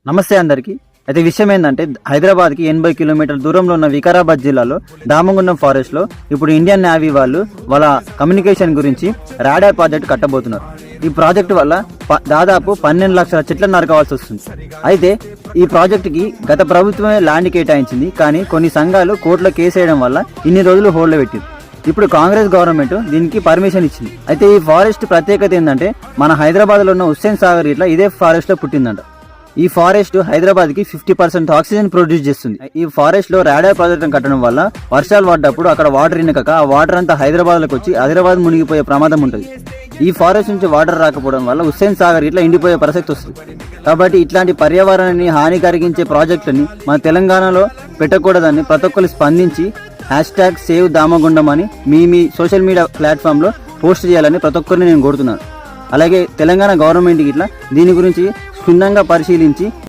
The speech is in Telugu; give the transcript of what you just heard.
నమస్తే అందరికీ. అయితే విషయం ఏంటంటే హైదరాబాద్కి 80 కిలోమీటర్ల దూరంలో ఉన్న వికారాబాద్ జిల్లాలో దామగుండం ఫారెస్ట్లో ఇప్పుడు ఇండియన్ నేవీ వాళ్ళు వాళ్ళ కమ్యూనికేషన్ గురించి రాడార్ ప్రాజెక్ట్ కట్టబోతున్నారు. ఈ ప్రాజెక్టు వల్ల దాదాపు 12 లక్షల చెట్లను నరకవలసి వస్తుంది. అయితే ఈ ప్రాజెక్టుకి గత ప్రభుత్వమే ల్యాండ్ కేటాయించింది, కానీ కొన్ని సంఘాలు కోర్టులో కేసు వేయడం వల్ల ఇన్ని రోజులు హోల్డ్లో పెట్టింది. ఇప్పుడు కాంగ్రెస్ గవర్నమెంట్ దీనికి పర్మిషన్ ఇచ్చింది. అయితే ఈ ఫారెస్ట్ ప్రత్యేకత ఏంటంటే మన హైదరాబాద్లో ఉన్న హుస్సేన్ సాగర్ ఇట్లా ఇదే ఫారెస్ట్లో పుట్టిందంట. ఈ ఫారెస్ట్ హైదరాబాద్కి 50% ఆక్సిజన్ ప్రొడ్యూస్ చేస్తుంది. ఈ ఫారెస్ట్ లో రాడార్ ప్రాజెక్ట్ కట్టడం వల్ల వర్షాలు పడ్డప్పుడు అక్కడ వాటర్ ఇనకక ఆ వాటర్ అంతా హైదరాబాద్లోకి వచ్చి హైదరాబాద్ మునిగిపోయే ప్రమాదం ఉంటుంది. ఈ ఫారెస్ట్ నుంచి వాటర్ రాకపోవడం వల్ల హుస్సేన్ సాగర్ ఇట్లా ఎండిపోయే ప్రసక్తి వస్తుంది. కాబట్టి ఇట్లాంటి పర్యావరణాన్ని హాని కలిగించే ప్రాజెక్టులని మన తెలంగాణలో పెట్టకూడదని ప్రతి ఒక్కరు స్పందించి #సేవ్ దామగుండం అని మీ సోషల్ మీడియా ప్లాట్ఫామ్లో పోస్ట్ చేయాలని ప్రతి ఒక్కరిని నేను కోరుతున్నాను. అలాగే తెలంగాణ గవర్నమెంట్కి ఇట్లా దీని గురించి క్షుణ్ణంగా పరిశీలించి